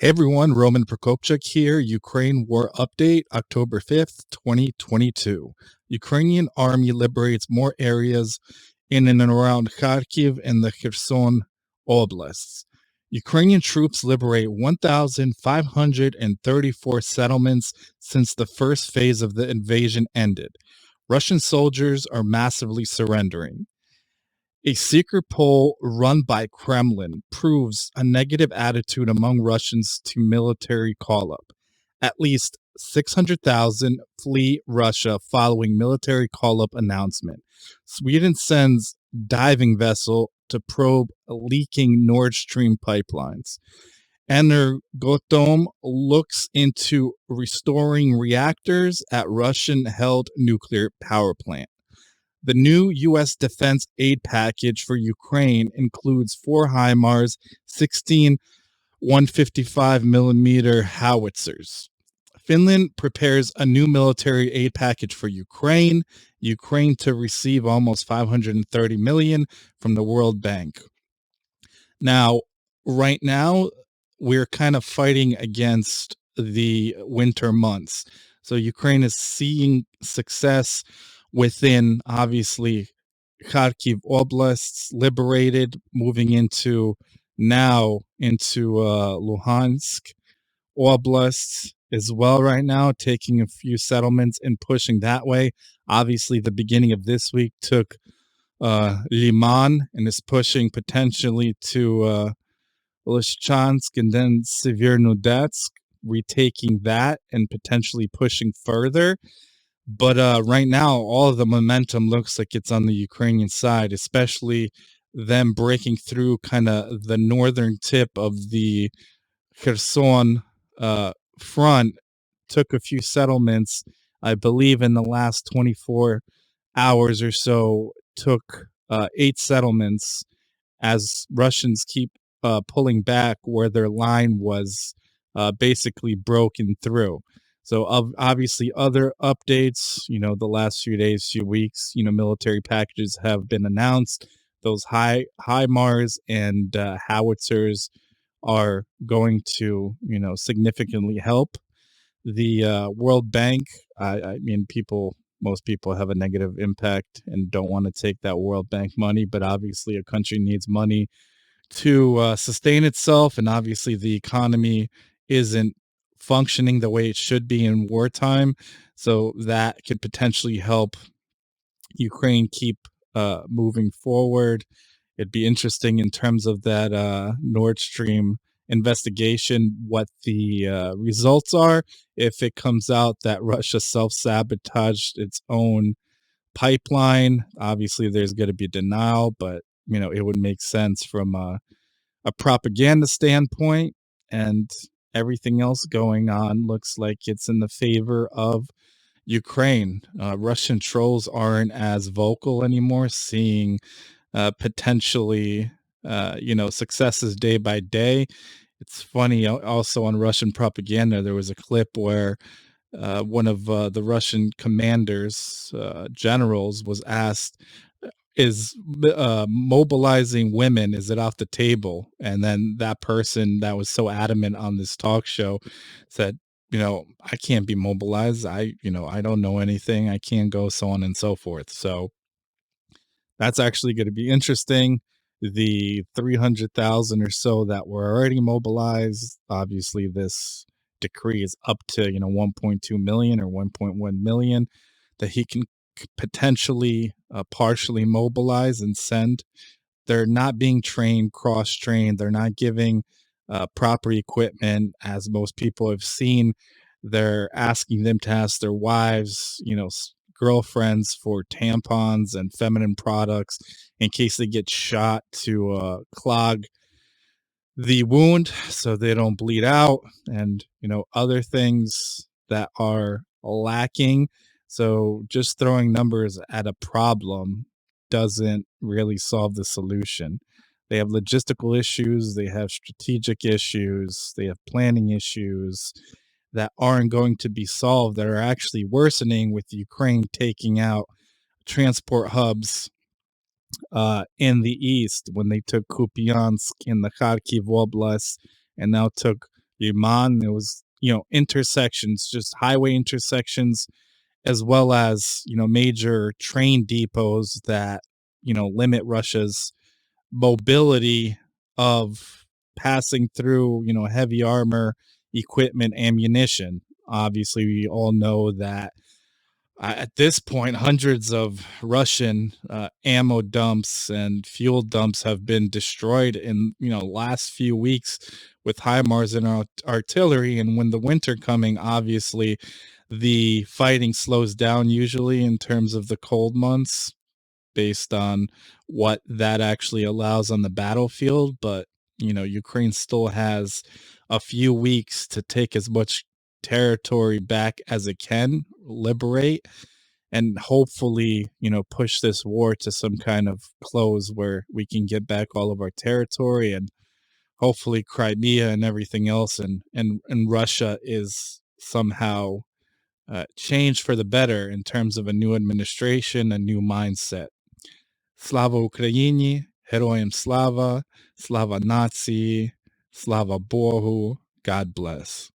Hey everyone, Roman Prokopchuk here. Ukraine War Update, October 5th, 2022. Ukrainian army liberates more areas in and around Kharkiv and the Kherson oblasts. Ukrainian troops liberate 1,534 settlements since the first phase of the invasion ended. Russian soldiers are massively surrendering. A secret poll run by Kremlin proves a negative attitude among Russians to military call-up. At least 600,000 flee Russia following military call-up announcement. Sweden sends diving vessel to probe leaking Nord Stream pipelines. Energoatom looks into restoring reactors at Russian-held nuclear power plant. The new U.S. defense aid package for Ukraine includes 4 HIMARS, 16 155mm howitzers. Finland prepares a new military aid package for Ukraine to receive almost $530 million from the World Bank. Now, right now, we're kind of fighting against the winter months. So Ukraine is seeing success within, obviously, Kharkiv oblasts liberated, moving into Luhansk oblasts as well right now, taking a few settlements and pushing that way. Obviously, the beginning of this week took Liman and is pushing potentially to Lysychansk and then Severodonetsk, retaking that and potentially pushing further. But right now, all of the momentum looks like it's on the Ukrainian side, especially them breaking through kind of the northern tip of the Kherson front. Took a few settlements, I believe, in the last 24 hours or so. Took 8 settlements as Russians keep pulling back where their line was basically broken through. So obviously other updates, the last few days, few weeks, military packages have been announced. Those HIMARS and howitzers are going to, significantly help. The World Bank, I mean, most people have a negative impact and don't want to take that World Bank money, but obviously a country needs money to sustain itself, and obviously the economy isn't functioning the way it should be in wartime, so that could potentially help Ukraine keep moving forward. It'd be interesting in terms of that Nord Stream investigation, what the results are. If it comes out that Russia self-sabotaged its own pipeline, obviously there's going to be denial, but it would make sense from a propaganda standpoint, and everything else going on looks like it's in the favor of Ukraine. Russian trolls aren't as vocal anymore, seeing potentially, successes day by day. It's funny, also on Russian propaganda, there was a clip where one of the Russian commanders, generals, was asked, is mobilizing women, is it off the table? And then that person that was so adamant on this talk show said, I can't be mobilized. I don't know anything. I can't go, so on and so forth. So that's actually going to be interesting. The 300,000 or so that were already mobilized, obviously this decree is up to 1.2 million or 1.1 million that he can potentially partially mobilize and send. They're not being trained, cross-trained. They're not giving proper equipment, as most people have seen. They're asking them to ask their wives, girlfriends, for tampons and feminine products in case they get shot, to clog the wound so they don't bleed out, and other things that are lacking. So just throwing numbers at a problem doesn't really solve the solution. They have logistical issues, they have strategic issues, they have planning issues that aren't going to be solved, that are actually worsening with Ukraine taking out transport hubs in the east when they took Kupiansk in the Kharkiv Oblast, and now took Liman. It was, intersections, just highway intersections, as well as, major train depots that, limit Russia's mobility of passing through, heavy armor, equipment, ammunition. Obviously, we all know that at this point, hundreds of Russian ammo dumps and fuel dumps have been destroyed in last few weeks with HIMARS and artillery. And when the winter coming, obviously, the fighting slows down usually in terms of the cold months, based on what that actually allows on the battlefield. But Ukraine still has a few weeks to take as much territory back as it can, liberate, and hopefully, push this war to some kind of close where we can get back all of our territory, and hopefully Crimea and everything else, and Russia is somehow changed for the better in terms of a new administration, a new mindset. Slava Ukraini, Heroyam Slava, Slava Nazi, Slava Bohu, God bless.